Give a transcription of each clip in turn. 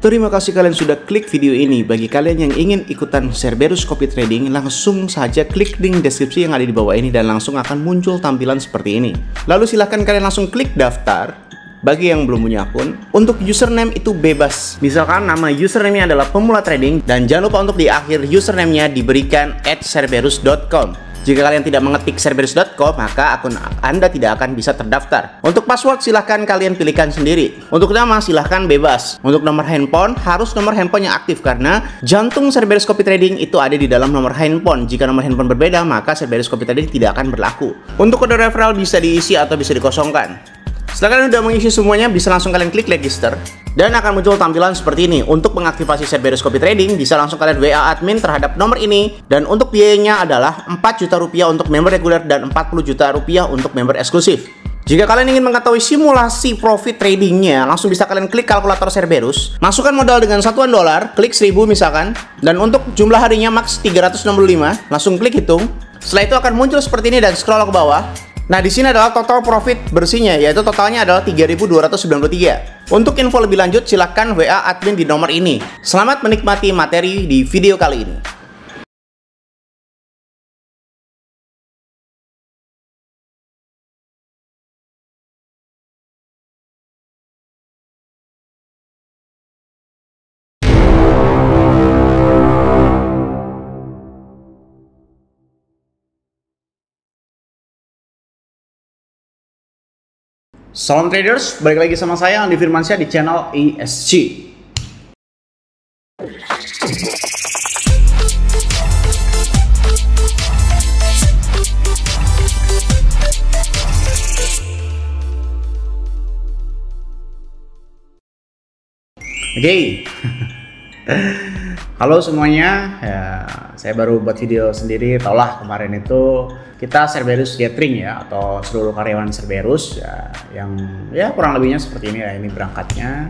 Terima kasih kalian sudah klik video ini. Bagi kalian yang ingin ikutan Cerberus Copy Trading, langsung saja klik link deskripsi yang ada di bawah ini dan langsung akan muncul tampilan seperti ini. Lalu silahkan kalian langsung klik daftar. Bagi yang belum punya akun, untuk username itu bebas. Misalkan nama username-nya adalah pemula trading dan jangan lupa untuk di akhir username-nya diberikan @cerberus.com. Jika kalian tidak mengetik cerberus.com, maka akun Anda tidak akan bisa terdaftar. Untuk password silahkan kalian pilihkan sendiri. Untuk nama silahkan bebas. Untuk nomor handphone harus nomor handphone yang aktif karena jantung Cerberus Copy Trading itu ada di dalam nomor handphone. Jika nomor handphone berbeda, maka Cerberus Copy Trading tidak akan berlaku. Untuk kode referral bisa diisi atau bisa dikosongkan. Setelah kalian sudah mengisi semuanya, bisa langsung kalian klik register dan akan muncul tampilan seperti ini. Untuk mengaktifasi Cerberus Copy Trading, bisa langsung kalian WA admin terhadap nomor ini. Dan untuk biayanya adalah 4 juta rupiah untuk member reguler dan 40 juta rupiah untuk member eksklusif. Jika kalian ingin mengetahui simulasi profit tradingnya, langsung bisa kalian klik kalkulator Cerberus, masukkan modal dengan satuan dolar, klik 1000 misalkan, dan untuk jumlah harinya max 365, langsung klik hitung. Setelah itu akan muncul seperti ini dan scroll ke bawah. Nah, di sini adalah total profit bersihnya, yaitu totalnya adalah 3.293. Untuk info lebih lanjut, silahkan WA admin di nomor ini. Selamat menikmati materi di video kali ini. Salam traders, balik lagi sama saya Andi Firmansyah di channel ESG. Oke. Halo semuanya, ya, saya baru buat video sendiri. Taulah kemarin itu kita Cerberus gathering ya, atau seluruh karyawan Cerberus ya, yang ya kurang lebihnya seperti ini ya. Ini berangkatnya.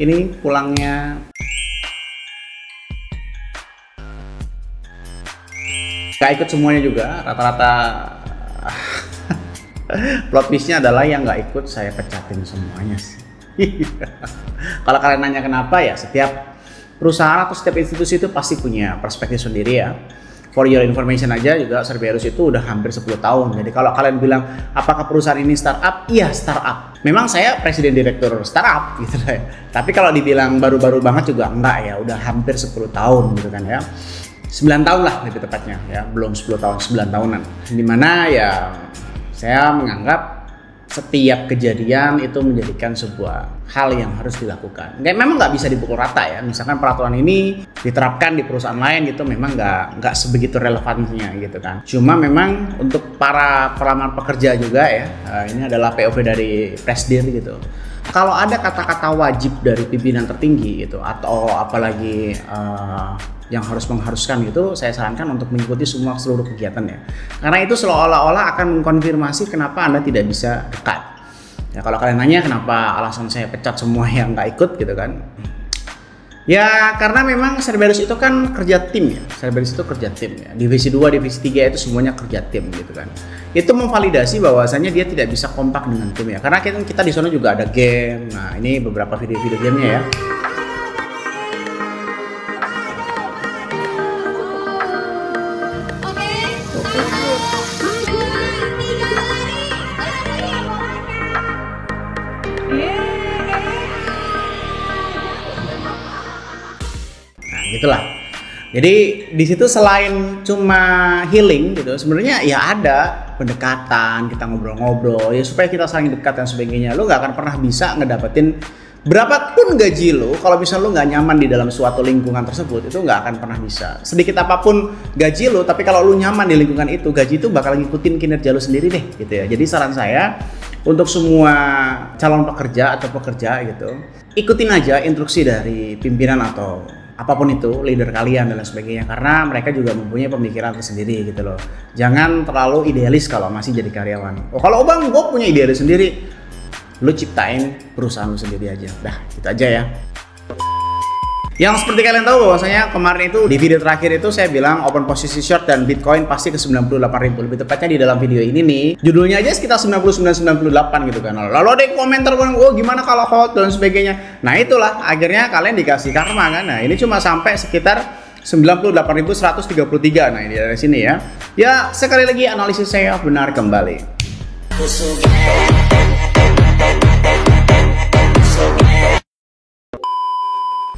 Ini pulangnya. Gak ikut semuanya juga, rata-rata plot twistnya adalah yang gak ikut saya pecatin semuanya sih. Kalau kalian nanya kenapa, ya setiap perusahaan atau setiap institusi itu pasti punya perspektif sendiri ya. For your information aja juga, Cerberus itu udah hampir 10 tahun. Jadi kalau kalian bilang apakah perusahaan ini startup? Iya, startup. Memang saya presiden direktur startup gitu ya. Tapi kalau dibilang baru-baru banget juga enggak ya, udah hampir 10 tahun gitu kan ya. 9 tahun lah lebih tepatnya ya, belum 10 tahun, 9 tahunan. Dimana ya saya menganggap setiap kejadian itu menjadikan sebuah hal yang harus dilakukan. Memang nggak bisa dipukul rata ya. Misalkan peraturan ini diterapkan di perusahaan lain gitu, memang nggak sebegitu relevansinya gitu kan. Cuma memang untuk para pelamar pekerja juga ya, ini adalah POV dari Presdir gitu. Kalau ada kata-kata wajib dari pimpinan tertinggi gitu, atau apalagi yang mengharuskan gitu, saya sarankan untuk mengikuti seluruh kegiatan ya. Karena itu seolah-olah akan mengkonfirmasi kenapa Anda tidak bisa dekat. Ya kalau kalian nanya kenapa alasan saya pecat semua yang nggak ikut gitu kan. Ya karena memang Cerberus itu kan kerja tim ya. Cerberus itu kerja tim ya. Divisi 2, divisi 3 itu semuanya kerja tim gitu kan. Itu memvalidasi bahwasanya dia tidak bisa kompak dengan tim ya. Karena kita di sana juga ada game. Nah, ini beberapa video-video gamenya ya. Itulah. Jadi di situ selain cuma healing gitu, sebenarnya ya ada pendekatan, kita ngobrol-ngobrol ya supaya kita saling dekat dan sebagainya. Lo nggak akan pernah bisa ngedapetin berapapun gaji lo kalau misalnya lo nggak nyaman di dalam suatu lingkungan tersebut, itu nggak akan pernah bisa. Sedikit apapun gaji lo, tapi kalau lo nyaman di lingkungan itu, gaji itu bakal ngikutin kinerja lo sendiri deh gitu ya. Jadi saran saya untuk semua calon pekerja atau pekerja gitu, ikutin aja instruksi dari pimpinan atau apapun itu, leader kalian dan lain sebagainya, karena mereka juga mempunyai pemikiran tersendiri gitu loh. Jangan terlalu idealis kalau masih jadi karyawan. Oh kalau bang, gue punya idealis sendiri. lu ciptain perusahaan lu sendiri aja. Dah, gitu aja ya. Yang seperti kalian tahu bahwasanya kemarin itu di video terakhir itu saya bilang open posisi short dan Bitcoin pasti ke 98.000. Lebih tepatnya di dalam video ini nih, judulnya aja sekitar 99-98 gitu kan. Lalu ada yang komentar, oh gimana kalau hold dan sebagainya. Nah itulah akhirnya kalian dikasih karma kan. Nah ini cuma sampai sekitar 98.133. Nah ini dari sini ya. Ya sekali lagi analisis saya benar kembali.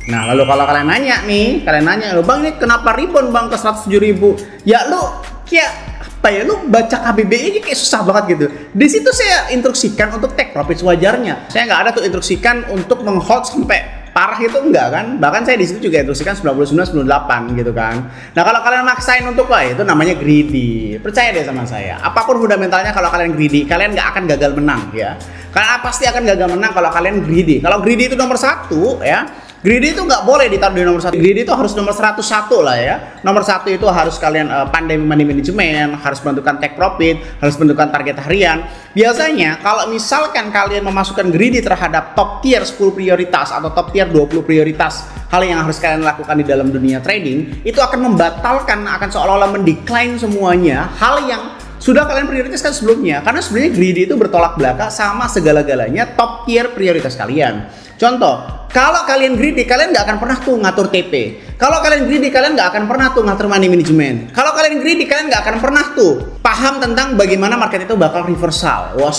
Nah lalu kalau kalian nanya nih, lo bang ini kenapa rebound bang ke 107.000? Ya lu kayak apa ya, lu baca KBBI ini kayak susah banget gitu. Di situ saya instruksikan untuk take profit sewajarnya. Saya nggak ada tuh instruksikan untuk menghold sampai parah itu enggak kan. Bahkan saya di situ juga instruksikan 99-98 gitu kan. Nah kalau kalian maksain untuk itu namanya greedy. Percaya deh sama saya. Apapun fundamentalnya kalau kalian greedy, kalian nggak akan gagal menang ya. Kalian pasti akan gagal menang kalau kalian greedy. Kalau greedy itu nomor 1 ya. Greedy itu nggak boleh ditaruh di nomor 1. Greedy itu harus nomor 101 lah ya. Nomor 1 itu harus kalian pandai money management, harus menentukan take profit, harus menentukan target harian. Biasanya kalau misalkan kalian memasukkan greedy terhadap top tier 10 prioritas atau top tier 20 prioritas hal yang harus kalian lakukan di dalam dunia trading, itu akan membatalkan, akan seolah-olah mendecline semuanya hal yang sudah kalian prioritaskan sebelumnya. Karena sebenarnya greedy itu bertolak belakang sama segala-galanya top tier prioritas kalian. Contoh, kalau kalian greedy, kalian nggak akan pernah tuh ngatur TP. Kalau kalian greedy, kalian nggak akan pernah tuh ngatur money management. Kalau kalian greedy, kalian nggak akan pernah tuh paham tentang bagaimana market itu bakal reversal. Wah,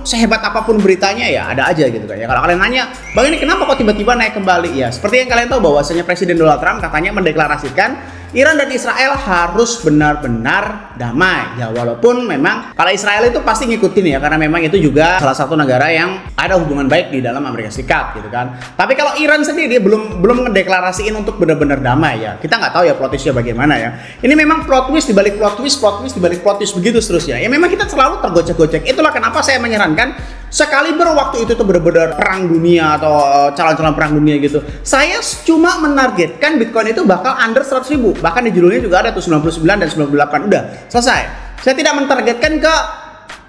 sehebat apapun beritanya ya ada aja gitu kan ya. Kalau kalian nanya, bang ini kenapa kok tiba-tiba naik kembali? Ya, seperti yang kalian tahu bahwasanya Presiden Donald Trump katanya mendeklarasikan Iran dan Israel harus benar-benar damai. Ya walaupun memang kalau Israel itu pasti ngikutin ya, karena memang itu juga salah satu negara yang ada hubungan baik di dalam Amerika Serikat gitu kan. Tapi kalau Iran sendiri dia belum ngedeklarasiin untuk benar-benar damai ya. Kita nggak tahu ya plot twistnya bagaimana ya. Ini memang plot twist dibalik plot twist, plot twist dibalik plot twist begitu seterusnya. Ya memang kita selalu tergocek-gocek. Itulah kenapa saya menyarankan sekaliber waktu itu tuh benar-benar perang dunia atau calon-calon perang dunia gitu. Saya cuma menargetkan Bitcoin itu bakal under 100.000. Bahkan di judulnya juga ada tuh 99 dan 98. Udah selesai. Saya tidak mentargetkan ke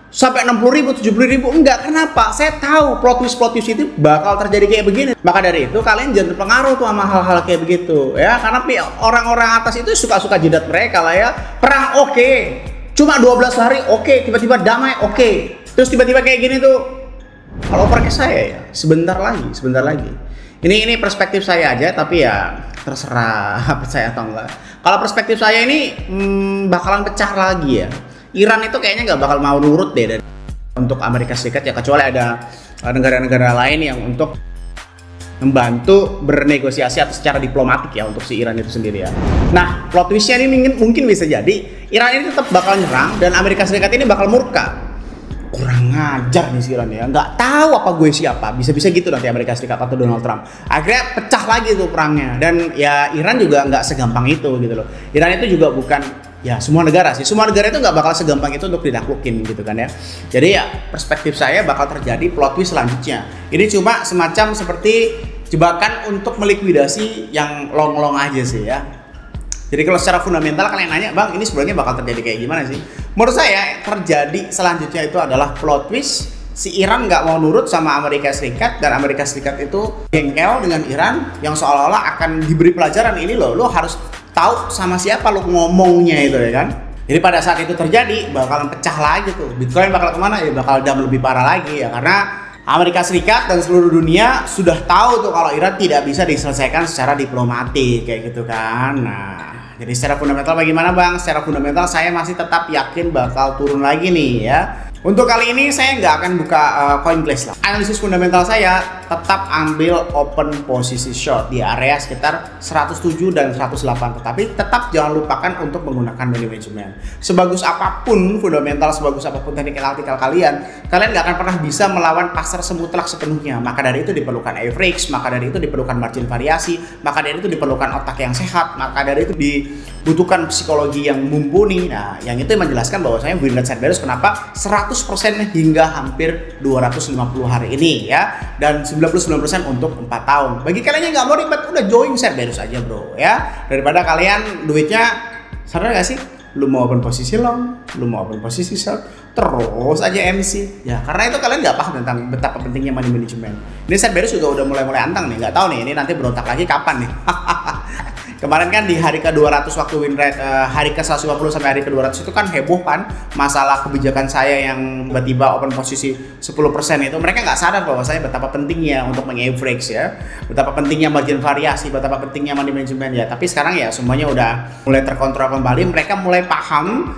sampai 60.000, 70.000. Enggak. Kenapa? Saya tahu plot twist itu bakal terjadi kayak begini. Maka dari itu kalian jangan terpengaruh tuh sama hal-hal kayak begitu ya. Karena orang-orang atas itu suka-suka jidat mereka lah ya. Perang oke. Cuma 12 hari oke. Tiba-tiba damai oke. Terus tiba-tiba kayak gini tuh, kalau over ke saya ya, sebentar lagi. Ini perspektif saya aja, tapi ya terserah percaya atau enggak. Kalau perspektif saya ini bakalan pecah lagi ya. Iran itu kayaknya nggak bakal mau nurut deh untuk Amerika Serikat ya, kecuali ada negara-negara lain yang untuk membantu bernegosiasi atau secara diplomatik ya untuk si Iran itu sendiri ya. Nah, plot twistnya ini mungkin bisa jadi Iran ini tetap bakal nyerang dan Amerika Serikat ini bakal murka. Kurang ngajar nih si Iran ya, nggak tahu apa gue siapa, bisa-bisa gitu nanti Amerika Serikat atau Donald Trump. Akhirnya pecah lagi tuh perangnya, dan ya Iran juga nggak segampang itu gitu loh. Iran itu juga bukan ya semua negara sih, semua negara itu nggak bakal segampang itu untuk didaklukin gitu kan ya. Jadi ya perspektif saya bakal terjadi plot twist selanjutnya. Ini cuma semacam seperti jebakan untuk melikuidasi yang long-long aja sih ya. Jadi kalau secara fundamental kalian nanya, bang ini sebenarnya bakal terjadi kayak gimana sih? Menurut saya terjadi selanjutnya itu adalah plot twist. Si Iran nggak mau nurut sama Amerika Serikat dan Amerika Serikat itu jengkel dengan Iran yang seolah-olah akan diberi pelajaran, ini lo harus tahu sama siapa lo ngomongnya itu ya kan? Jadi pada saat itu terjadi bakalan pecah lagi tuh. Bitcoin bakal kemana ya? Bakal dam lebih parah lagi ya, karena Amerika Serikat dan seluruh dunia sudah tahu tuh kalau Iran tidak bisa diselesaikan secara diplomatik kayak gitu kan. Nah, jadi secara fundamental bagaimana bang? Secara fundamental saya masih tetap yakin bakal turun lagi nih ya. Untuk kali ini saya nggak akan buka CoinGlass lah. Analisis fundamental saya tetap ambil open posisi short di area sekitar 107 dan 108. Tetapi tetap jangan lupakan untuk menggunakan money management. Sebagus apapun fundamental, sebagus apapun teknik analytical kalian nggak akan pernah bisa melawan pasar semutlak sepenuhnya. Maka dari itu diperlukan average, maka dari itu diperlukan margin variasi, maka dari itu diperlukan otak yang sehat, maka dari itu dibutuhkan psikologi yang mumpuni. Nah, yang itu menjelaskan bahwasanya Winlet Cerberus kenapa 100% hingga hampir 250 hari ini ya, dan 99% untuk 4 tahun. Bagi kalian yang nggak mau ribet, udah join Cerberus aja bro ya, daripada kalian duitnya sadar gak sih lu mau open posisi long, lu mau open posisi short, terus aja MC. Ya karena itu kalian nggak paham tentang betapa pentingnya money management. Ini Cerberus juga udah mulai antang nih, nggak tahu nih ini nanti berontak lagi kapan nih. Kemarin kan di hari ke-200 waktu win rate, hari ke-150 sampai hari ke-200 itu kan heboh kan masalah kebijakan saya yang tiba-tiba open posisi 10% itu. Mereka nggak sadar bahwa saya betapa pentingnya untuk meng-average ya, betapa pentingnya margin variasi, betapa pentingnya money management ya. Tapi sekarang ya semuanya udah mulai terkontrol kembali, mereka mulai paham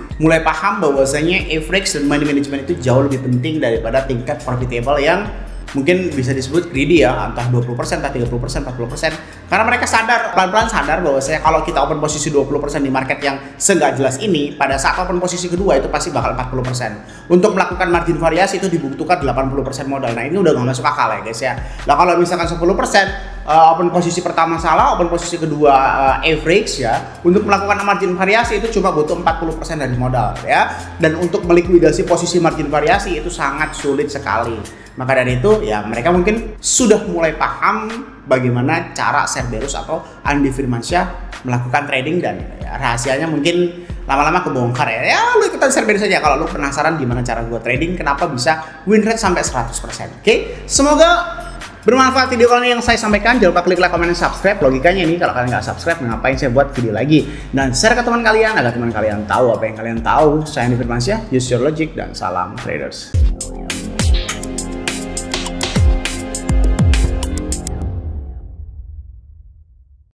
bahwasanya average dan money management itu jauh lebih penting daripada tingkat profitable yang mungkin bisa disebut greedy ya, entah 20%, entah 30%, 40%. Karena mereka sadar, pelan-pelan sadar bahwa saya kalau kita open posisi 20% di market yang seenggak jelas ini, pada saat open posisi kedua itu pasti bakal 40%. Untuk melakukan margin variasi itu dibutuhkan 80% modal. Nah ini udah nggak masuk akal ya guys ya. Nah kalau misalkan 10% open posisi pertama salah, open posisi kedua average ya, untuk melakukan margin variasi itu cuma butuh 40% dari modal ya. Dan untuk melikuidasi posisi margin variasi itu sangat sulit sekali. Maka dari itu ya mereka mungkin sudah mulai paham bagaimana cara Cerberus atau Andi Firmansyah melakukan trading dan ya, rahasianya mungkin lama-lama kebongkar ya. Ya lu ikutan Cerberus aja kalau lu penasaran gimana cara gua trading, kenapa bisa win rate sampai 100%. Oke? Semoga bermanfaat video kali ini yang saya sampaikan. Jangan lupa klik like, comment, dan subscribe. Logikanya ini kalau kalian nggak subscribe, ngapain saya buat video lagi? Dan share ke teman kalian agar teman kalian tahu apa yang kalian tahu. Saya Andi Firmansyah, use your logic dan salam traders.